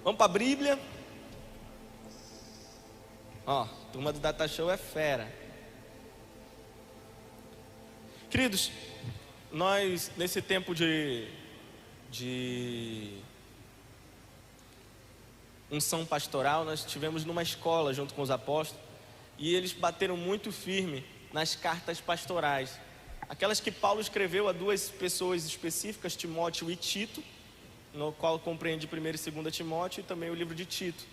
Vamos para a Bíblia. Ó, turma do Data Show é fera. Queridos, nós nesse tempo de unção pastoral, nós estivemos numa escola junto com os apóstolos e eles bateram muito firme nas cartas pastorais, aquelas que Paulo escreveu a duas pessoas específicas, Timóteo e Tito, no qual compreende 1º e 2º Timóteo e também o livro de Tito.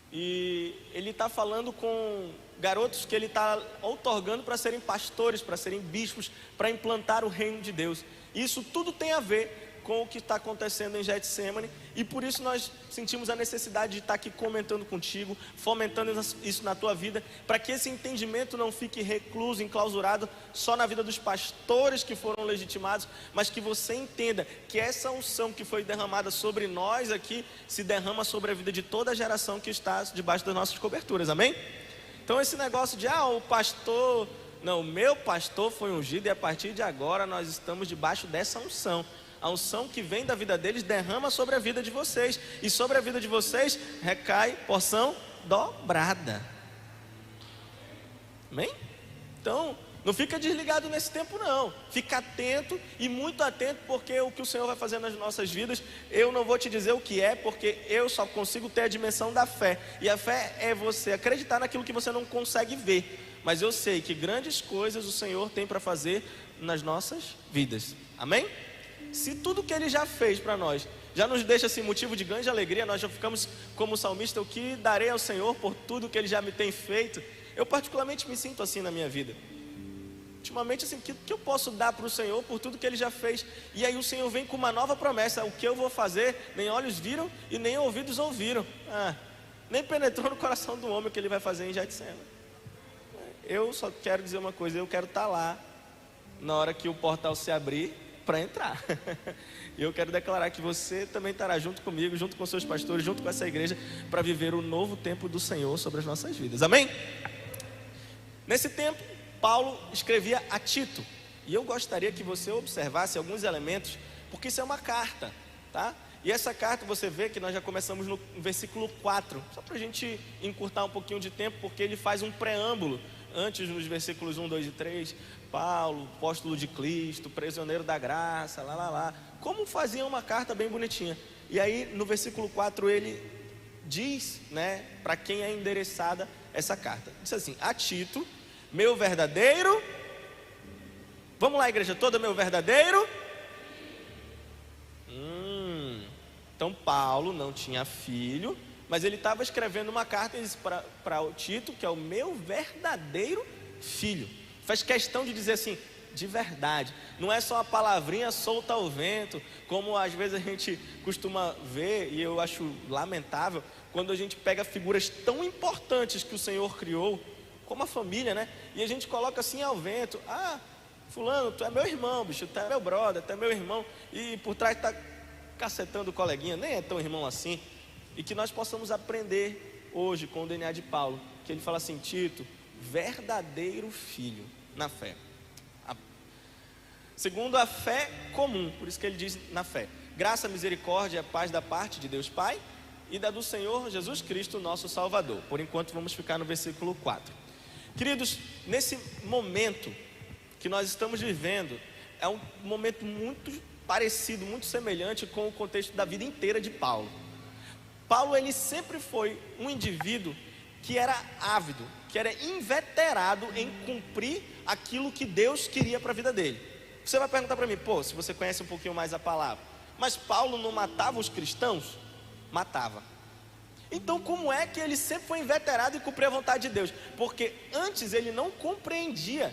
E ele está falando com garotos que ele está outorgando para serem pastores, para serem bispos, para implantar o reino de Deus. Isso tudo tem a ver com o que está acontecendo em Getsemane, e por isso nós sentimos a necessidade de estar aqui comentando contigo, fomentando isso na tua vida, para que esse entendimento não fique recluso, enclausurado só na vida dos pastores que foram legitimados, mas que você entenda que essa unção que foi derramada sobre nós aqui, se derrama sobre a vida de toda a geração que está debaixo das nossas coberturas, amém? Então esse negócio de, o pastor, não, o meu pastor foi ungido e a partir de agora nós estamos debaixo dessa unção. A unção que vem da vida deles derrama sobre a vida de vocês, e sobre a vida de vocês recai porção dobrada. Amém? Então, não fica desligado nesse tempo não. Fica atento e muito atento, porque o que o Senhor vai fazer nas nossas vidas, eu não vou te dizer o que é, porque eu só consigo ter a dimensão da fé. E a fé é você acreditar naquilo que você não consegue ver. Mas eu sei que grandes coisas o Senhor tem para fazer nas nossas vidas. Amém? Se tudo que Ele já fez para nós já nos deixa assim motivo de grande alegria, nós já ficamos como salmista, o que darei ao Senhor por tudo que Ele já me tem feito. Eu particularmente me sinto assim na minha vida. Ultimamente assim, o que eu posso dar para o Senhor por tudo que Ele já fez? E aí o Senhor vem com uma nova promessa: o que eu vou fazer, nem olhos viram e nem ouvidos ouviram. Nem penetrou no coração do homem o que Ele vai fazer em Getsemane. Eu só quero dizer uma coisa: eu quero estar lá na hora que o portal se abrir para entrar. E eu quero declarar que você também estará junto comigo, junto com seus pastores, junto com essa igreja, para viver o novo tempo do Senhor sobre as nossas vidas, amém? Nesse tempo, Paulo escrevia a Tito, e eu gostaria que você observasse alguns elementos, porque isso é uma carta, tá? E essa carta você vê que nós já começamos no versículo 4, só para a gente encurtar um pouquinho de tempo, porque ele faz um preâmbulo. Antes, nos versículos 1, 2 e 3, Paulo, apóstolo de Cristo, prisioneiro da graça, como fazia uma carta bem bonitinha. E aí no versículo 4 ele diz, para quem é endereçada essa carta. Diz assim: a Tito, meu verdadeiro, vamos lá igreja toda, meu verdadeiro. Então Paulo não tinha filho, mas ele estava escrevendo uma carta para o Tito, que é o meu verdadeiro filho. Faz questão de dizer assim, de verdade. Não é só uma palavrinha solta ao vento, como às vezes a gente costuma ver, e eu acho lamentável, quando a gente pega figuras tão importantes que o Senhor criou, como a família, e a gente coloca assim ao vento: fulano, tu é meu irmão, bicho, tu é meu brother, tu é meu irmão, e por trás está cacetando o coleguinha, nem é tão irmão assim. E que nós possamos aprender hoje com o DNA de Paulo, que ele fala assim: Tito, verdadeiro filho na fé, segundo a fé comum, por isso que ele diz na fé, graça, misericórdia e paz da parte de Deus Pai e da do Senhor Jesus Cristo, nosso Salvador. Por enquanto vamos ficar no versículo 4. Queridos, nesse momento que nós estamos vivendo, é um momento muito parecido, muito semelhante com o contexto da vida inteira de Paulo. Paulo, ele sempre foi um indivíduo que era ávido, que era inveterado em cumprir aquilo que Deus queria para a vida dele. Você vai perguntar para mim: se você conhece um pouquinho mais a palavra, mas Paulo não matava os cristãos? Matava. Então como é que ele sempre foi inveterado em cumprir a vontade de Deus? Porque antes ele não compreendia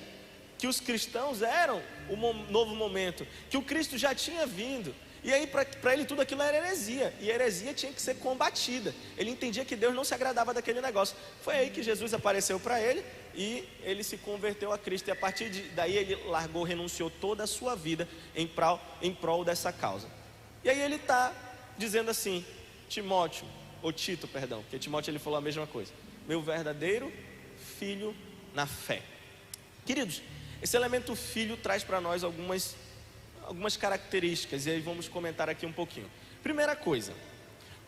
que os cristãos eram o novo momento, que o Cristo já tinha vindo. E aí para ele tudo aquilo era heresia, e a heresia tinha que ser combatida. Ele entendia que Deus não se agradava daquele negócio. Foi aí que Jesus apareceu para ele, e ele se converteu a Cristo, e a partir daí ele largou, renunciou toda a sua vida em prol dessa causa. E aí ele está dizendo assim: Timóteo, ou Tito, perdão, porque Timóteo ele falou a mesma coisa, meu verdadeiro filho na fé. Queridos, esse elemento filho traz para nós algumas características, e aí vamos comentar aqui um pouquinho. Primeira coisa,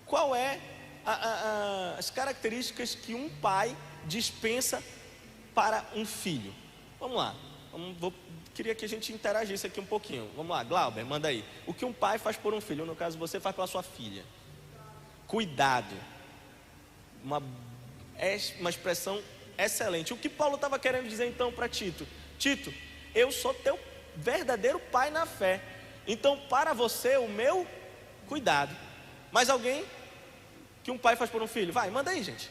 qual é as características que um pai dispensa para um filho. Vamos lá, queria que a gente interagisse aqui um pouquinho. Vamos lá, Glauber, manda aí. O que um pai faz por um filho, no caso você faz pela sua filha? Cuidado. É uma expressão excelente. O que Paulo estava querendo dizer então para Tito? Tito, eu sou teu verdadeiro pai na fé. Então para você o meu cuidado. Mais alguém que um pai faz por um filho? Vai, manda aí, gente.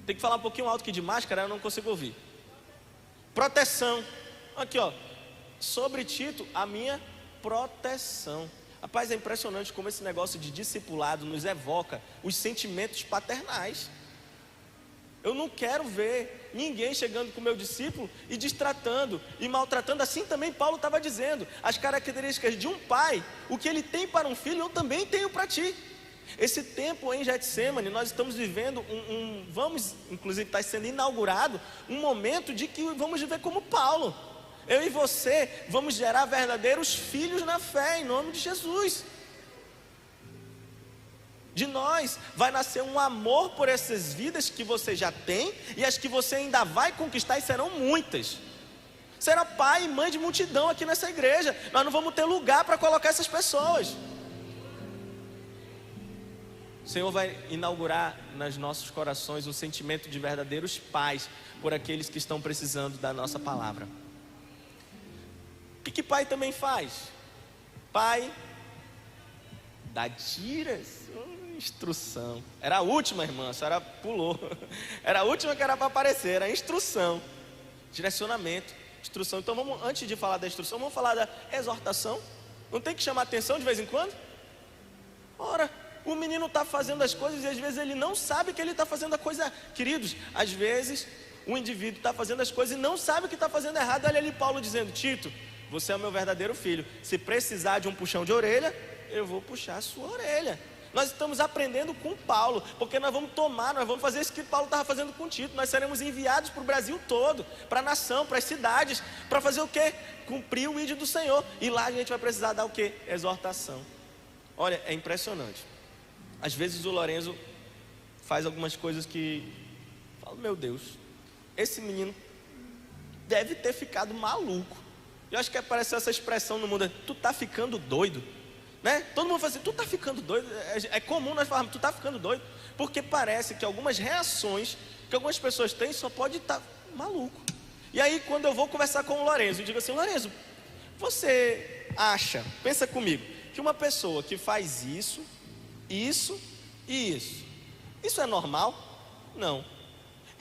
Tem que falar um pouquinho alto aqui de máscara, eu não consigo ouvir. Proteção. Aqui ó, sobre Tito, a minha proteção. Rapaz, é impressionante como esse negócio de discipulado nos evoca os sentimentos paternais. Eu não quero ver ninguém chegando com o meu discípulo e destratando e maltratando. Assim também Paulo estava dizendo, as características de um pai, o que ele tem para um filho, eu também tenho para ti. Esse tempo em Getsêmani, nós estamos vivendo inclusive está sendo inaugurado, um momento de que vamos viver como Paulo. Eu e você vamos gerar verdadeiros filhos na fé, em nome de Jesus. De nós vai nascer um amor por essas vidas que você já tem e as que você ainda vai conquistar, e serão muitas. Será pai e mãe de multidão aqui nessa igreja. Nós não vamos ter lugar para colocar essas pessoas. O Senhor vai inaugurar nos nossos corações um sentimento de verdadeiros pais por aqueles que estão precisando da nossa palavra. O que pai também faz? Pai dá instrução. Era a última, irmã, a senhora pulou. Era a última que era para aparecer, era instrução, direcionamento, instrução. Então vamos, antes de falar da instrução, vamos falar da exortação. Não tem que chamar atenção de vez em quando? Ora, o menino está fazendo as coisas e às vezes ele não sabe que ele está fazendo a coisa. Queridos, às vezes o indivíduo está fazendo as coisas e não sabe que está fazendo errado. Olha ali Paulo dizendo: Tito, você é o meu verdadeiro filho. Se precisar de um puxão de orelha, eu vou puxar a sua orelha. Nós estamos aprendendo com Paulo, porque nós vamos fazer isso que Paulo estava fazendo com Tito. Nós seremos enviados para o Brasil todo, para a nação, para as cidades, para fazer o quê? Cumprir o ídolo do Senhor. E lá a gente vai precisar dar o quê? Exortação. Olha, é impressionante. Às vezes o Lorenzo faz algumas coisas que falo, meu Deus, esse menino deve ter ficado maluco. Eu acho que apareceu essa expressão no mundo: tu tá ficando doido, né? Todo mundo fala assim: tu tá ficando doido. É comum nós falarmos: tu tá ficando doido, porque parece que algumas reações que algumas pessoas têm só pode estar maluco. E aí quando eu vou conversar com o Lorenzo, eu digo assim: Lorenzo, você acha, pensa comigo, que uma pessoa que faz isso e isso é normal? Não.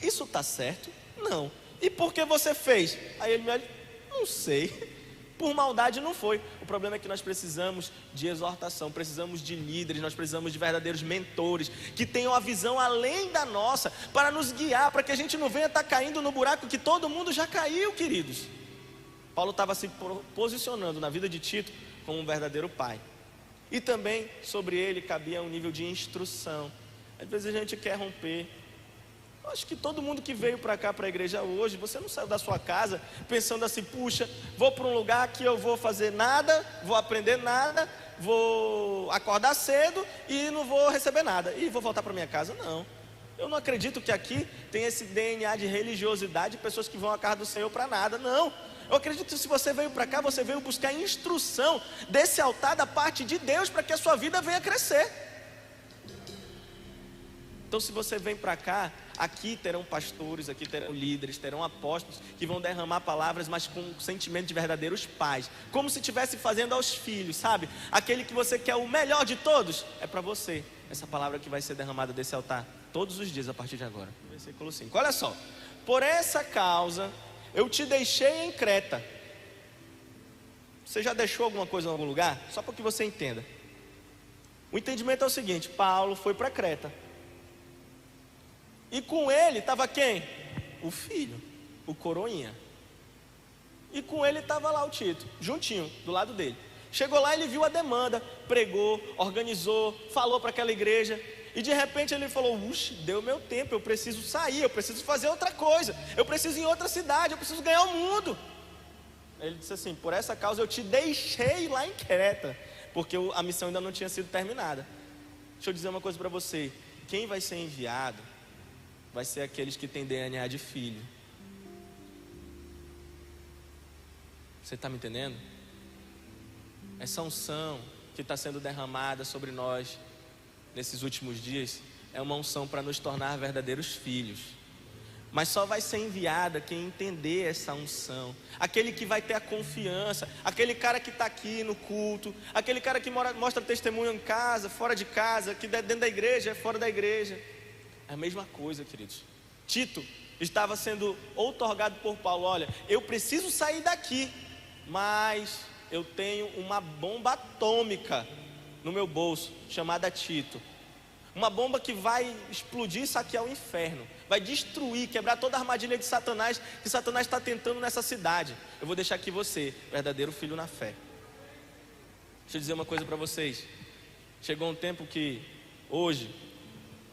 Isso está certo? Não. E por que você fez? Aí ele me olha: não sei. Por maldade não foi. O problema é que nós precisamos de exortação, precisamos de líderes, nós precisamos de verdadeiros mentores que tenham a visão além da nossa, para nos guiar, para que a gente não venha estar caindo no buraco que todo mundo já caiu, queridos. Paulo estava se posicionando na vida de Tito como um verdadeiro pai. E também sobre ele cabia um nível de instrução. Às vezes a gente quer romper. Eu acho que todo mundo que veio para cá, para a igreja hoje, você não saiu da sua casa pensando assim: puxa, vou para um lugar que eu vou fazer nada, vou aprender nada, vou acordar cedo e não vou receber nada, e vou voltar para minha casa. Não, eu não acredito que aqui tem esse DNA de religiosidade, pessoas que vão à casa do Senhor para nada. Não, eu acredito que se você veio para cá, você veio buscar instrução desse altar da parte de Deus, para que a sua vida venha crescer. Então se você vem para cá, aqui terão pastores, aqui terão líderes, terão apóstolos que vão derramar palavras, mas com sentimento de verdadeiros pais, como se estivesse fazendo aos filhos, sabe? Aquele que você quer o melhor de todos, é para você essa palavra que vai ser derramada desse altar todos os dias a partir de agora. Versículo 5, olha só: por essa causa eu te deixei em Creta. Você já deixou alguma coisa em algum lugar? Só para que você entenda. O entendimento é o seguinte: Paulo foi para Creta, e com ele estava quem? O filho, o coroinha. E com ele estava lá o Tito, juntinho, do lado dele. Chegou lá, ele viu a demanda, pregou, organizou, falou para aquela igreja. E de repente ele falou: uxe, deu meu tempo, eu preciso sair, eu preciso fazer outra coisa, eu preciso ir em outra cidade, eu preciso ganhar o mundo. Ele disse assim: por essa causa eu te deixei lá em Creta, porque a missão ainda não tinha sido terminada. Deixa eu dizer uma coisa para você: quem vai ser enviado vai ser aqueles que têm DNA de filho. Você está me entendendo? Essa unção que está sendo derramada sobre nós nesses últimos dias é uma unção para nos tornar verdadeiros filhos. Mas só vai ser enviada quem entender essa unção. Aquele que vai ter a confiança. Aquele cara que está aqui no culto. Aquele cara que mostra testemunho em casa, fora de casa, que dentro da igreja, fora da igreja. É a mesma coisa, queridos. Tito estava sendo outorgado por Paulo: olha, eu preciso sair daqui, mas eu tenho uma bomba atômica no meu bolso, chamada Tito. Uma bomba que vai explodir e saquear o inferno. Vai destruir, quebrar toda a armadilha de Satanás, que Satanás está tentando nessa cidade. Eu vou deixar aqui você, verdadeiro filho na fé. Deixa eu dizer uma coisa para vocês. Chegou um tempo que hoje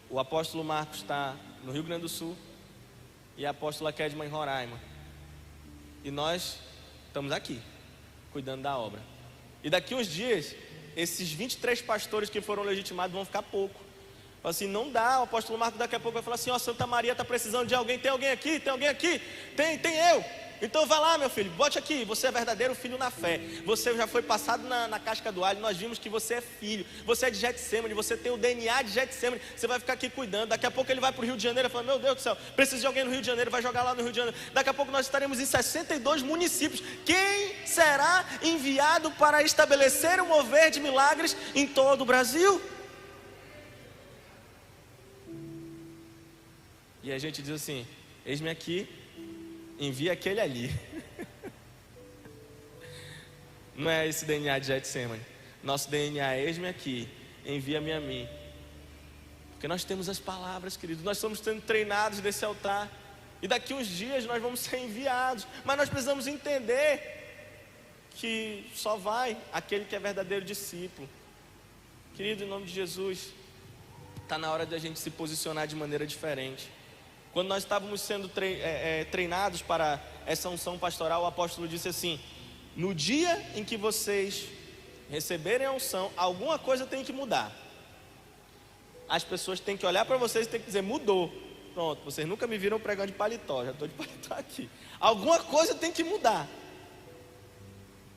o apóstolo Marcos está no Rio Grande do Sul e a apóstola Kedma em Roraima. E nós estamos aqui, cuidando da obra. E daqui uns dias, esses 23 pastores que foram legitimados vão ficar pouco. Fala assim, não dá. O apóstolo Marcos daqui a pouco vai falar assim: ó, Santa Maria está precisando de alguém. Tem alguém aqui? Tem alguém aqui? Tem eu. Então vai lá, meu filho, bote aqui. Você é verdadeiro filho na fé. Você já foi passado na casca do alho. Nós vimos que você é filho. Você é de Getsemane. Você tem o DNA de Getsemane. Você vai ficar aqui cuidando. Daqui a pouco ele vai para o Rio de Janeiro e fala: meu Deus do céu, preciso de alguém no Rio de Janeiro. Vai jogar lá no Rio de Janeiro. Daqui a pouco nós estaremos em 62 municípios. Quem será enviado para estabelecer o mover de milagres em todo o Brasil? E a gente diz assim: eis-me aqui, envia aquele ali. Não é esse DNA de Getsemane. Nosso DNA é: eis-me aqui, envia-me a mim. Porque nós temos as palavras, queridos. Nós estamos sendo treinados desse altar. E daqui uns dias nós vamos ser enviados. Mas nós precisamos entender que só vai aquele que é verdadeiro discípulo. Querido, em nome de Jesus, está na hora de a gente se posicionar de maneira diferente. Quando nós estávamos sendo treinados para essa unção pastoral, o apóstolo disse assim: no dia em que vocês receberem a unção, alguma coisa tem que mudar. As pessoas têm que olhar para vocês e têm que dizer: mudou. Pronto, vocês nunca me viram pregando de paletó, já estou de paletó aqui. Alguma coisa tem que mudar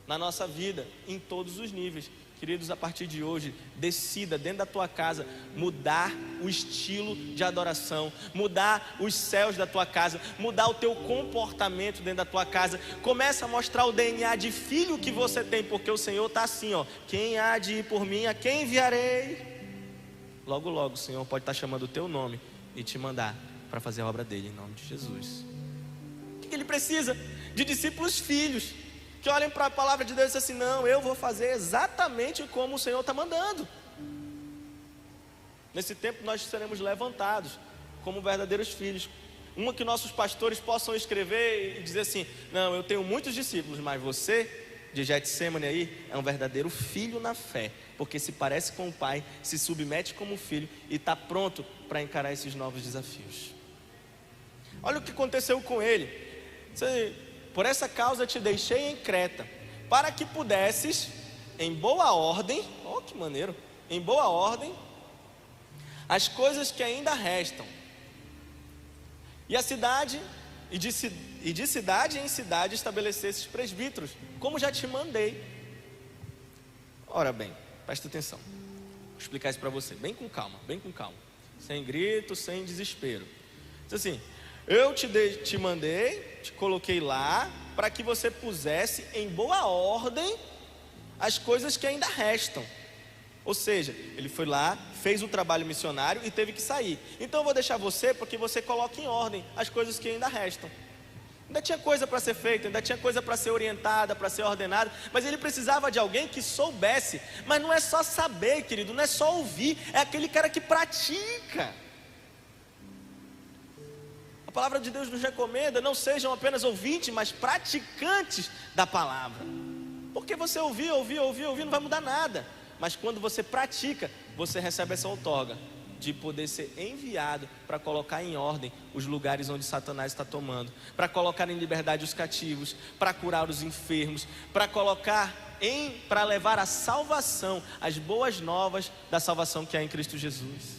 na nossa vida, em todos os níveis. Queridos, a partir de hoje, decida dentro da tua casa mudar o estilo de adoração, mudar os céus da tua casa, mudar o teu comportamento dentro da tua casa. Começa a mostrar o DNA de filho que você tem, porque o Senhor está assim, ó: quem há de ir por mim, a quem enviarei? Logo logo o Senhor pode estar chamando o teu nome e te mandar para fazer a obra dele, em nome de Jesus. O que ele precisa? De discípulos filhos, que olhem para a palavra de Deus e dizem assim: não, eu vou fazer exatamente como o Senhor está mandando. Nesse tempo nós seremos levantados como verdadeiros filhos. Uma que nossos pastores possam escrever e dizer assim: não, eu tenho muitos discípulos, mas você, de Getsemane aí, é um verdadeiro filho na fé, porque se parece com o pai, se submete como filho e está pronto para encarar esses novos desafios. Olha o que aconteceu com ele. Por essa causa te deixei em Creta, para que pudesses, em boa ordem, oh que maneiro, em boa ordem, as coisas que ainda restam, e a cidade, e de cidade em cidade estabelecesses presbíteros, como já te mandei. Ora bem, presta atenção, vou explicar isso para você, bem com calma, sem grito, sem desespero. Diz assim: eu te mandei, te coloquei lá, para que você pusesse em boa ordem as coisas que ainda restam. Ou seja, ele foi lá, fez um trabalho missionário e teve que sair. Então eu vou deixar você para que você coloque em ordem as coisas que ainda restam. Ainda tinha coisa para ser feita, ainda tinha coisa para ser orientada, para ser ordenada, mas ele precisava de alguém que soubesse. Mas não é só saber, querido, não é só ouvir, é aquele cara que pratica. A palavra de Deus nos recomenda: não sejam apenas ouvintes, mas praticantes da palavra. Porque você ouvir, não vai mudar nada. Mas quando você pratica, você recebe essa outorga de poder ser enviado para colocar em ordem os lugares onde Satanás está tomando, para colocar em liberdade os cativos, para curar os enfermos, para colocar para levar a salvação, as boas novas da salvação que há em Cristo Jesus.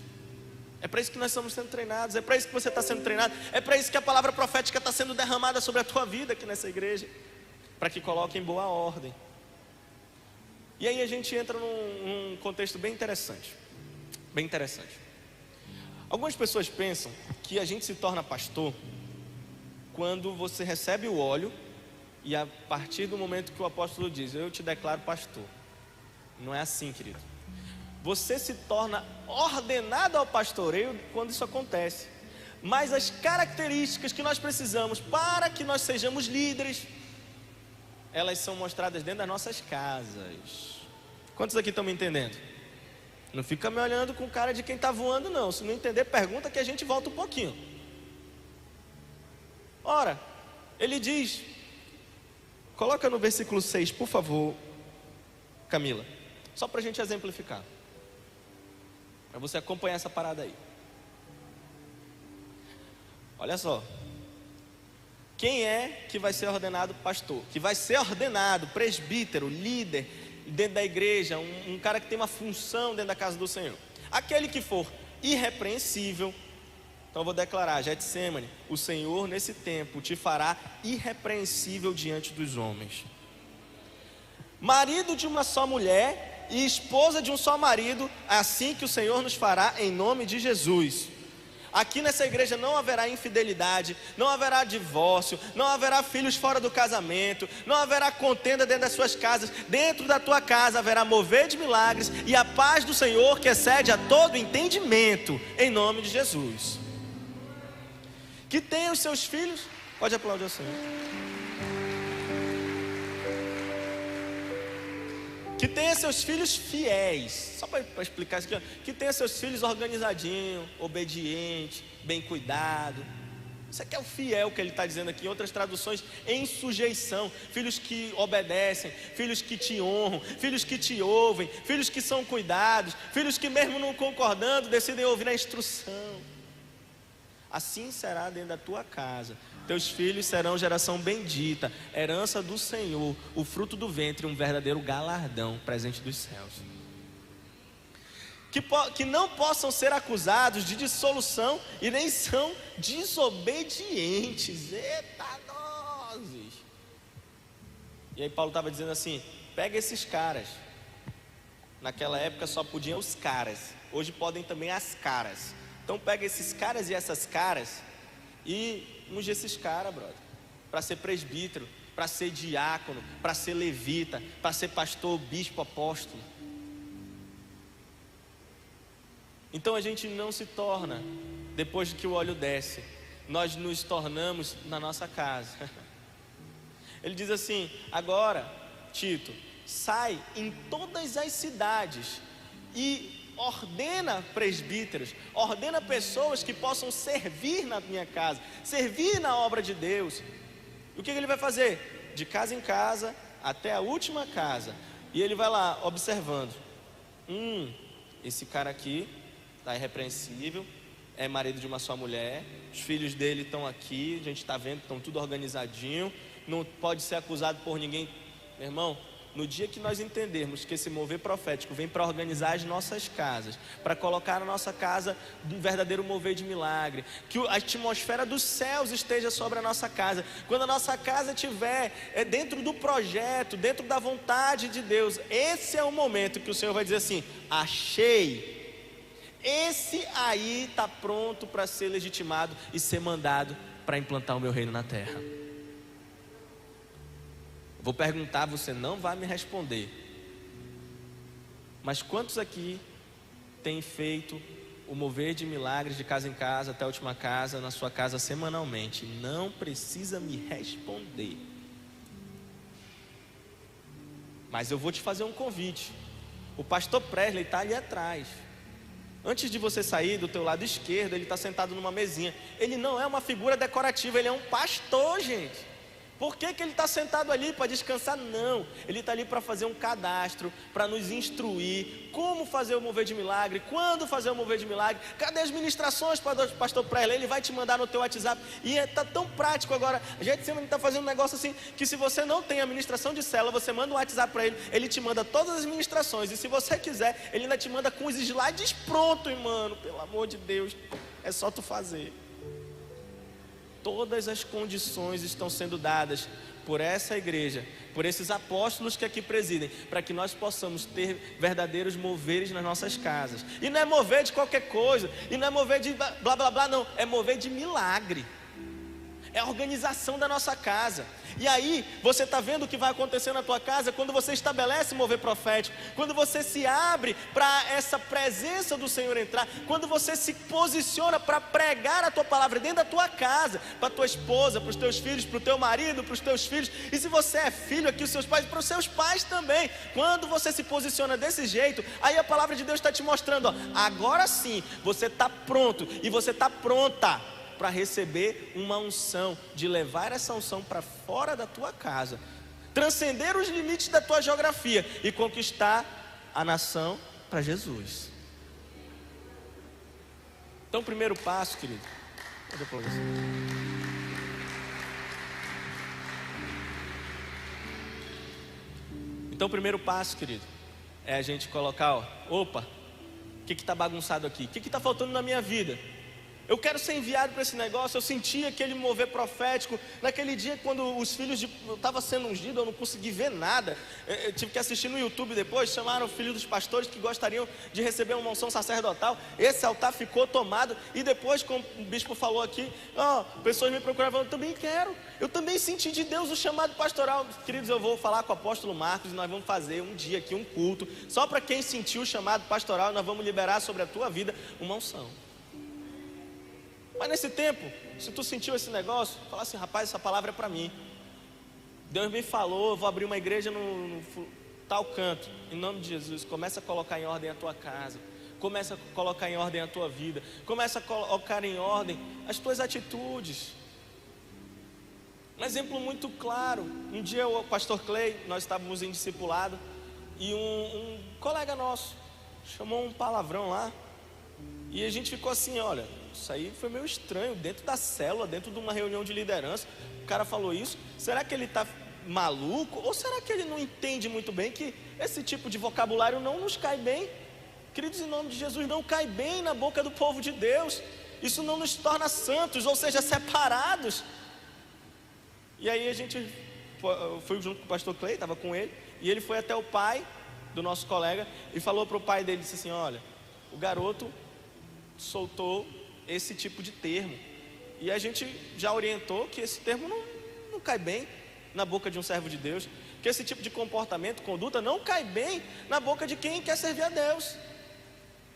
É para isso que nós estamos sendo treinados, é para isso que você está sendo treinado, é para isso que a palavra profética está sendo derramada sobre a tua vida aqui nessa igreja, para que coloque em boa ordem. E aí a gente entra num contexto bem interessante, bem interessante. Algumas pessoas pensam que a gente se torna pastor quando você recebe o óleo e a partir do momento que o apóstolo diz, eu te declaro pastor. Não é assim, querido. Você se torna ordenado ao pastoreio quando isso acontece. Mas as características que nós precisamos para que nós sejamos líderes, elas são mostradas dentro das nossas casas. Quantos aqui estão me entendendo? Não fica me olhando com cara de quem está voando não. Se não entender, pergunta que a gente volta um pouquinho. Ora, ele diz, coloca no versículo 6, por favor, Camila, só para a gente exemplificar, para você acompanhar essa parada aí. Olha só, quem é que vai ser ordenado pastor? Que vai ser ordenado presbítero, líder dentro da igreja, um cara que tem uma função dentro da casa do Senhor? Aquele que for irrepreensível. Então eu vou declarar, Getsemane, o Senhor nesse tempo te fará irrepreensível diante dos homens. Marido de uma só mulher e esposa de um só marido, assim que o Senhor nos fará em nome de Jesus. Aqui nessa igreja não haverá infidelidade, não haverá divórcio, não haverá filhos fora do casamento, não haverá contenda dentro das suas casas. Dentro da tua casa haverá mover de milagres e a paz do Senhor que excede a todo entendimento, em nome de Jesus. Que tenha os seus filhos, pode aplaudir o Senhor. Que tenha seus filhos fiéis, só para explicar isso aqui, que tenha seus filhos organizadinho, obediente, bem cuidado. Isso aqui é o fiel que ele está dizendo aqui. Em outras traduções, em sujeição. Filhos que obedecem, filhos que te honram, filhos que te ouvem, filhos que são cuidados, filhos que mesmo não concordando decidem ouvir a instrução. Assim será dentro da tua casa. Teus filhos serão geração bendita, herança do Senhor, o fruto do ventre, um verdadeiro galardão, presente dos céus. Que não possam ser acusados de dissolução e nem são desobedientes. Eita nozes! E aí Paulo estava dizendo assim, pega esses caras. Naquela época só podiam os caras, hoje podem também as caras. Então pega esses caras e essas caras e unge esses caras, brother, para ser presbítero, para ser diácono, para ser levita, para ser pastor, bispo, apóstolo. Então a gente não se torna, depois que o óleo desce, nós nos tornamos na nossa casa. Ele diz assim, agora, Tito, sai em todas as cidades e ordena presbíteros, ordena pessoas que possam servir na minha casa, servir na obra de Deus. E o que ele vai fazer? De casa em casa, até a última casa. E ele vai lá, observando. Esse cara aqui está irrepreensível, é marido de uma só mulher, os filhos dele estão aqui, a gente está vendo, estão tudo organizadinho, não pode ser acusado por ninguém. Meu irmão, no dia que nós entendermos que esse mover profético vem para organizar as nossas casas, para colocar na nossa casa um verdadeiro mover de milagre, que a atmosfera dos céus esteja sobre a nossa casa, quando a nossa casa estiver dentro do projeto, dentro da vontade de Deus, esse é o momento que o Senhor vai dizer assim, achei, esse aí está pronto para ser legitimado e ser mandado para implantar o meu reino na terra. Vou perguntar, você não vai me responder. Mas quantos aqui têm feito o mover de milagres de casa em casa, até a última casa, na sua casa semanalmente? Não precisa me responder. Mas eu vou te fazer um convite. O pastor Presley está ali atrás. Antes de você sair do teu lado esquerdo, ele está sentado numa mesinha. Ele não é uma figura decorativa, ele é um pastor, gente. Por que ele está sentado ali? Para descansar? Não, ele está ali para fazer um cadastro, para nos instruir como fazer o mover de milagre, quando fazer o mover de milagre. Cadê as ministrações, pastor Presley? Ele vai te mandar no teu WhatsApp. E está tão prático agora. A gente sempre está fazendo um negócio assim, que se você não tem a ministração de célula, você manda um WhatsApp para ele, ele te manda todas as ministrações. E se você quiser, ele ainda te manda com os slides prontos, mano. Pelo amor de Deus, é só tu fazer. Todas as condições estão sendo dadas por essa igreja, por esses apóstolos que aqui presidem, para que nós possamos ter verdadeiros moveres nas nossas casas. E não é mover de qualquer coisa, e não é mover de blá blá blá, não, é mover de milagre. É a organização da nossa casa. E aí, você está vendo o que vai acontecer na tua casa quando você estabelece mover profético, quando você se abre para essa presença do Senhor entrar, quando você se posiciona para pregar a tua palavra dentro da tua casa, para a tua esposa, para os teus filhos, para o teu marido, para os teus filhos. E se você é filho aqui, os seus pais, para os seus pais também. Quando você se posiciona desse jeito, aí a palavra de Deus está te mostrando, ó, agora sim, você está pronto e você está pronta para receber uma unção, de levar essa unção para fora da tua casa, transcender os limites da tua geografia e conquistar a nação para Jesus. Então, o primeiro passo, querido, então o primeiro passo, querido, é a gente colocar, ó, opa, o que está bagunçado aqui? O que está faltando na minha vida? Eu quero ser enviado para esse negócio. Eu senti aquele mover profético naquele dia quando os filhos eu estava sendo ungido, eu não consegui ver nada. Eu tive que assistir no YouTube depois. Chamaram o filho dos pastores que gostariam de receber uma unção sacerdotal. Esse altar ficou tomado. E depois, como o bispo falou aqui, pessoas me procuraram falando, eu também quero. Eu também senti de Deus o chamado pastoral. Queridos, eu vou falar com o apóstolo Marcos e nós vamos fazer um dia aqui um culto só para quem sentiu o chamado pastoral. Nós vamos liberar sobre a tua vida uma unção. Mas nesse tempo, se tu sentiu esse negócio, fala assim, rapaz, essa palavra é para mim. Deus me falou, eu vou abrir uma igreja no tal canto. Em nome de Jesus, começa a colocar em ordem a tua casa. Começa a colocar em ordem a tua vida. Começa a colocar em ordem as tuas atitudes. Um exemplo muito claro. Um dia o pastor Clay, nós estávamos em discipulado, e um colega nosso chamou um palavrão lá. E a gente ficou assim, olha, isso aí foi meio estranho, dentro da célula, dentro de uma reunião de liderança, o cara falou isso. Será que ele está maluco? Ou será que ele não entende muito bem que esse tipo de vocabulário não nos cai bem? Queridos, em nome de Jesus, não cai bem na boca do povo de Deus. Isso não nos torna santos, ou seja, separados. E aí a gente foi junto com o pastor Clay, estava com ele, e ele foi até o pai do nosso colega e falou para o pai dele, disse assim, olha, o garoto soltou esse tipo de termo, e a gente já orientou que esse termo não cai bem na boca de um servo de Deus, que esse tipo de comportamento, conduta não cai bem na boca de quem quer servir a Deus.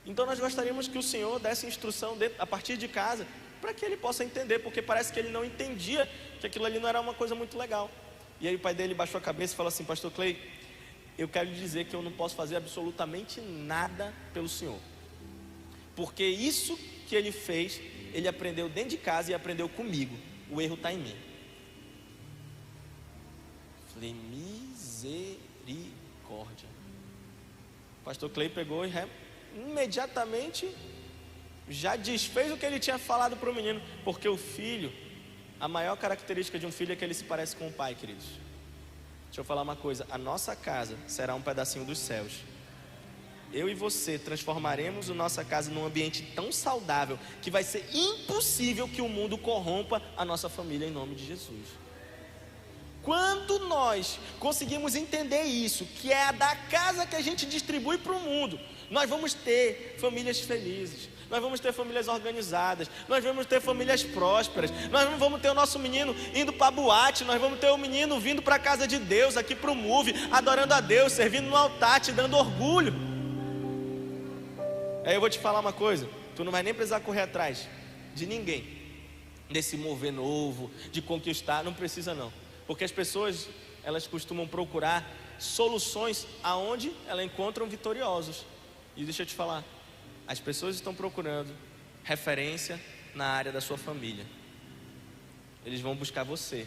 Então nós gostaríamos que o Senhor desse instrução a partir de casa, para que ele possa entender, porque parece que ele não entendia que aquilo ali não era uma coisa muito legal. E aí o pai dele baixou a cabeça e falou assim, pastor Clay, eu quero lhe dizer que eu não posso fazer absolutamente nada pelo senhor, porque isso que ele fez, ele aprendeu dentro de casa e aprendeu comigo. O erro está em mim. Falei, misericórdia. O pastor Clay pegou e imediatamente já desfez o que ele tinha falado para o menino, porque o filho, a maior característica de um filho é que ele se parece com o pai, queridos. Deixa eu falar uma coisa, a nossa casa será um pedacinho dos céus. Eu e você transformaremos a nossa casa num ambiente tão saudável que vai ser impossível que o mundo corrompa a nossa família em nome de Jesus. Quando nós conseguimos entender isso, que é a da casa que a gente distribui para o mundo, nós vamos ter famílias felizes, nós vamos ter famílias organizadas, nós vamos ter famílias prósperas, nós não vamos ter o nosso menino indo para a boate, nós vamos ter o menino vindo para a casa de Deus, aqui para o Move, adorando a Deus, servindo no altar, te dando orgulho. Aí eu vou te falar uma coisa, tu não vai nem precisar correr atrás de ninguém nesse mover novo, de conquistar, não precisa não, porque as pessoas, elas costumam procurar soluções aonde elas encontram vitoriosos. E deixa eu te falar, as pessoas estão procurando referência na área da sua família. Eles vão buscar você,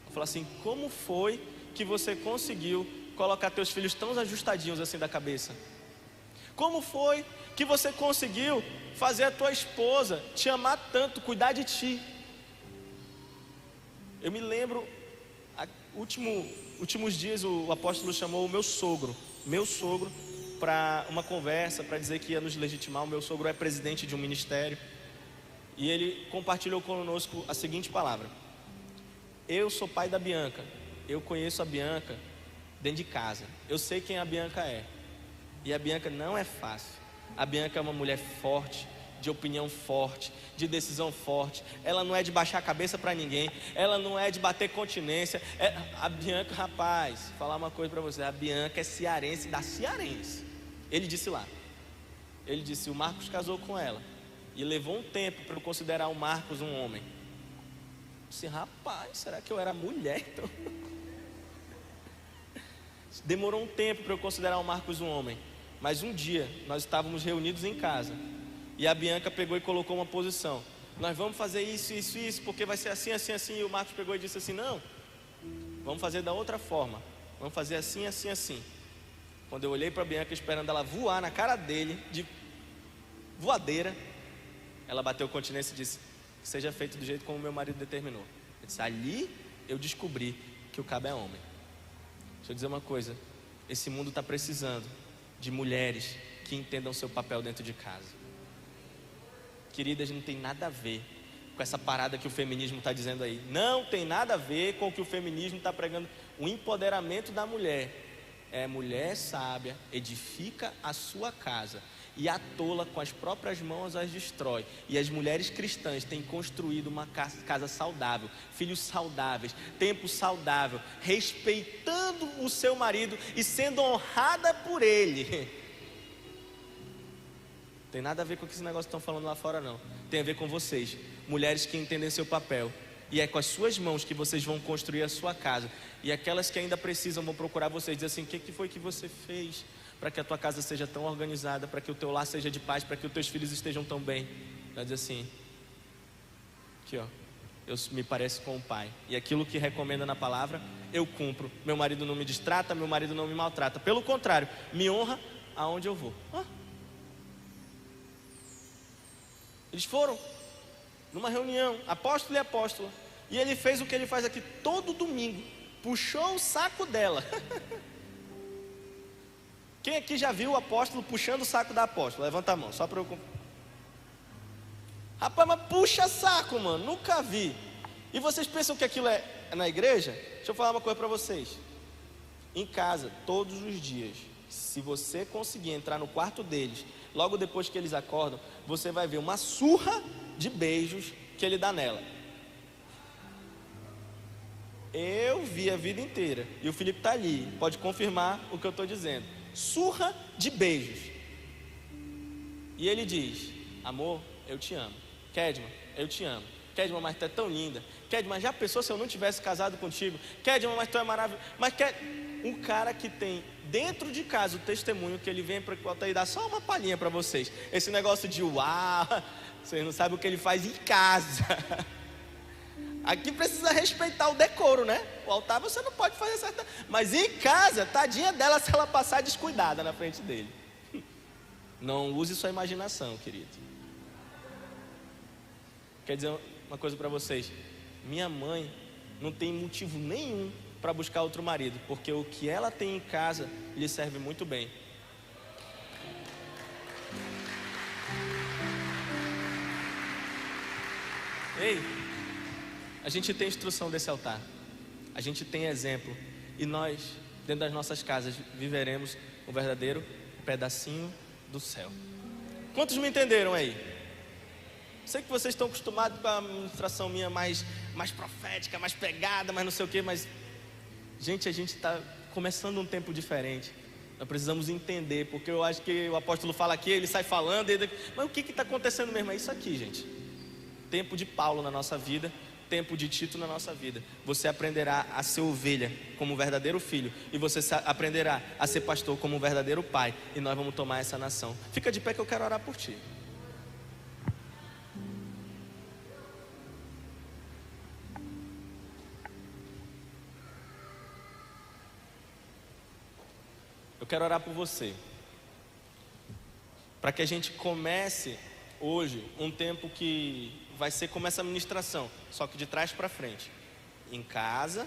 Eu falo assim: como foi que você conseguiu colocar teus filhos tão ajustadinhos assim da cabeça? Como foi que você conseguiu fazer a tua esposa te amar tanto, cuidar de ti? Eu me lembro, últimos dias o apóstolo chamou o meu sogro para uma conversa, para dizer que ia nos legitimar. O meu sogro é presidente de um ministério, e ele compartilhou conosco a seguinte palavra: eu sou pai da Bianca, eu conheço a Bianca dentro de casa, eu sei quem a Bianca é, e a Bianca não é fácil. A Bianca é uma mulher forte, de opinião forte, de decisão forte. Ela não é de baixar a cabeça para ninguém, ela não é de bater continência. A Bianca, rapaz, falar uma coisa para você: a Bianca é cearense da cearense. Ele disse lá, ele disse: o Marcos casou com ela, e levou um tempo para eu considerar o Marcos um homem. Eu disse: rapaz, será que eu era mulher então? Demorou um tempo para eu considerar o Marcos um homem. Mas um dia nós estávamos reunidos em casa, e a Bianca pegou e colocou uma posição: nós vamos fazer isso, isso, isso, porque vai ser assim, assim, assim. E o Marcos pegou e disse assim: não, vamos fazer da outra forma, vamos fazer assim, assim, assim. Quando eu olhei para a Bianca esperando ela voar na cara dele, de voadeira, ela bateu continência e disse: seja feito do jeito como meu marido determinou. Eu disse: ali eu descobri que o cabo é homem. Deixa eu dizer uma coisa: esse mundo está precisando de mulheres que entendam seu papel dentro de casa. Queridas, não tem nada a ver com essa parada que o feminismo está dizendo aí. Não tem nada a ver com o que o feminismo está pregando. O empoderamento da mulher é: mulher sábia edifica a sua casa, e a tola com as próprias mãos as destrói. E as mulheres cristãs têm construído uma casa saudável, filhos saudáveis, tempo saudável, respeitando o seu marido e sendo honrada por ele. Tem nada a ver com o que esse negócio estão falando lá fora, não. Tem a ver com vocês, mulheres que entendem seu papel. E é com as suas mãos que vocês vão construir a sua casa. E aquelas que ainda precisam vão procurar vocês, dizer assim: o que foi que você fez para que a tua casa seja tão organizada, para que o teu lar seja de paz, para que os teus filhos estejam tão bem? Vai dizer assim: aqui ó, eu me pareço com o pai, e aquilo que recomenda na palavra eu cumpro. Meu marido não me distrata, meu marido não me maltrata, pelo contrário, me honra aonde eu vou. Eles foram numa reunião, apóstolo e apóstola, e ele fez o que ele faz aqui todo domingo: puxou o saco dela. Quem aqui já viu o apóstolo puxando o saco da apóstola? Levanta a mão, só para eu... Rapaz, mas puxa saco, mano, nunca vi. E vocês pensam que aquilo é na igreja? Deixa eu falar uma coisa para vocês. Em casa, todos os dias, se você conseguir entrar no quarto deles, logo depois que eles acordam, você vai ver uma surra de beijos que ele dá nela. Eu vi a vida inteira, e o Felipe está ali, pode confirmar o que eu estou dizendo. Surra de beijos. E ele diz: amor, eu te amo. Kedma, eu te amo. Kedma, mas tu é tão linda. Kedma, já pensou se eu não tivesse casado contigo? Kedma, mas tu é maravilhoso. Mas um cara que tem dentro de casa o testemunho que ele vem para o altar e dá só uma palhinha para vocês. Esse negócio de uau, vocês não sabem o que ele faz em casa. Aqui precisa respeitar o decoro, né? O altar você não pode fazer certa... Mas em casa, tadinha dela se ela passar descuidada na frente dele. Não use sua imaginação, querido. Quer dizer uma coisa para vocês: minha mãe não tem motivo nenhum para buscar outro marido, porque o que ela tem em casa lhe serve muito bem. Ei, a gente tem instrução desse altar, a gente tem exemplo, e nós, dentro das nossas casas, viveremos um verdadeiro pedacinho do céu. Quantos me entenderam aí? Sei que vocês estão acostumados com a ministração minha mais profética, mais pegada, mais não sei o que, mas gente, a gente está começando um tempo diferente. Nós precisamos entender, porque eu acho que o apóstolo fala aqui, ele sai falando, mas o que está acontecendo mesmo? É isso aqui, gente. Tempo de Paulo na nossa vida, tempo de Tito na nossa vida. Você aprenderá a ser ovelha como um verdadeiro filho, e você aprenderá a ser pastor como um verdadeiro pai, e nós vamos tomar essa nação. Fica de pé que eu quero orar por ti. quero orar por você, para que a gente comece hoje um tempo que vai ser como essa ministração, só que de trás para frente, em casa,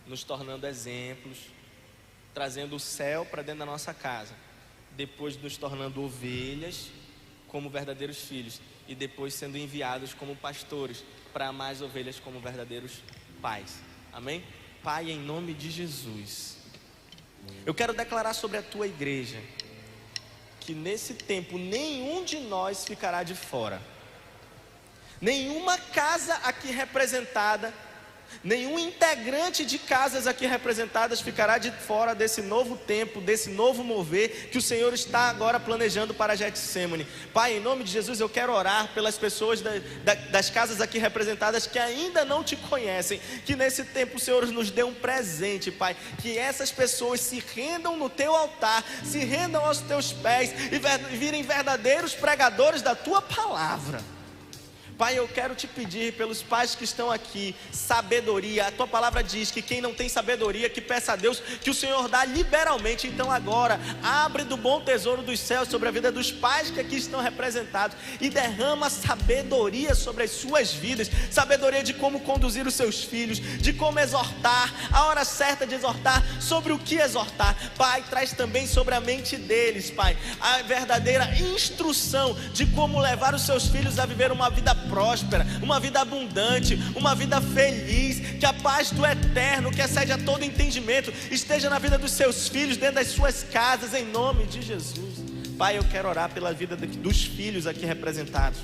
nos tornando exemplos, trazendo o céu para dentro da nossa casa, depois nos tornando ovelhas como verdadeiros filhos, e depois sendo enviados como pastores para amar as ovelhas como verdadeiros pais. Amém? Pai, em nome de Jesus, eu quero declarar sobre a tua igreja que nesse tempo nenhum de nós ficará de fora. Nenhuma casa aqui representada, nenhum integrante de casas aqui representadas ficará de fora desse novo tempo, desse novo mover que o Senhor está agora planejando para Getsemane. Pai, em nome de Jesus, eu quero orar pelas pessoas das casas aqui representadas que ainda não te conhecem, que nesse tempo o Senhor nos dê um presente, Pai, que essas pessoas se rendam no teu altar, se rendam aos teus pés e virem verdadeiros pregadores da tua palavra. Pai, eu quero te pedir pelos pais que estão aqui, sabedoria. A tua palavra diz que quem não tem sabedoria, que peça a Deus, que o Senhor dá liberalmente. Então agora, abre do bom tesouro dos céus sobre a vida dos pais que aqui estão representados e derrama sabedoria sobre as suas vidas, sabedoria de como conduzir os seus filhos, de como exortar, a hora certa de exortar, sobre o que exortar. Pai, traz também sobre a mente deles, Pai, a verdadeira instrução de como levar os seus filhos a viver uma vida próspera, uma vida abundante, uma vida feliz, que a paz do eterno, que excede a todo entendimento, esteja na vida dos seus filhos, dentro das suas casas, em nome de Jesus. Pai, eu quero orar pela vida dos filhos aqui representados,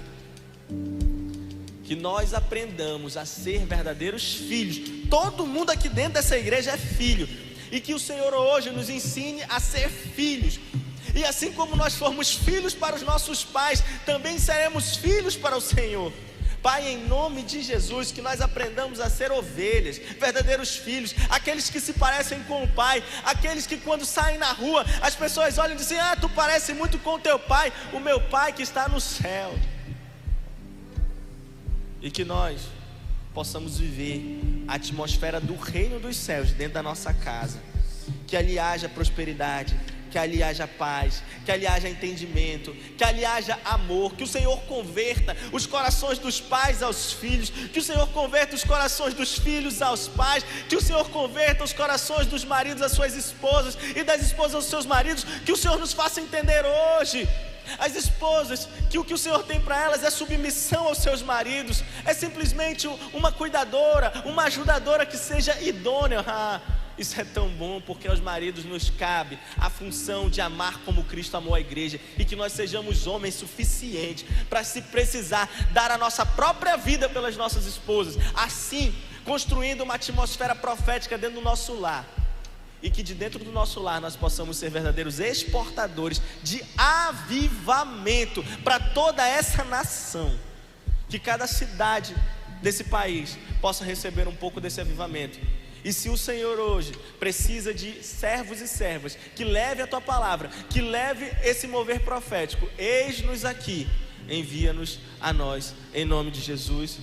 que nós aprendamos a ser verdadeiros filhos. Todo mundo aqui dentro dessa igreja é filho, e que o Senhor hoje nos ensine a ser filhos. E assim como nós formos filhos para os nossos pais, também seremos filhos para o Senhor. Pai, em nome de Jesus, que nós aprendamos a ser ovelhas, verdadeiros filhos, aqueles que se parecem com o Pai, aqueles que quando saem na rua, as pessoas olham e dizem: ah, tu parece muito com teu Pai, o meu Pai que está no céu. E que nós possamos viver a atmosfera do reino dos céus dentro da nossa casa, que ali haja prosperidade, que ali haja paz, que ali haja entendimento, que ali haja amor, que o Senhor converta os corações dos pais aos filhos, que o Senhor converta os corações dos filhos aos pais, que o Senhor converta os corações dos maridos às suas esposas e das esposas aos seus maridos, que o Senhor nos faça entender hoje, as esposas, que o que o Senhor tem para elas é submissão aos seus maridos, é simplesmente uma cuidadora, uma ajudadora que seja idônea. Isso é tão bom, porque aos maridos nos cabe a função de amar como Cristo amou a igreja, e que nós sejamos homens suficientes para, se precisar, dar a nossa própria vida pelas nossas esposas, assim construindo uma atmosfera profética dentro do nosso lar, e que de dentro do nosso lar nós possamos ser verdadeiros exportadores de avivamento para toda essa nação, que cada cidade desse país possa receber um pouco desse avivamento. E se o Senhor hoje precisa de servos e servas que leve a tua palavra, que leve esse mover profético, eis-nos aqui, envia-nos a nós, em nome de Jesus.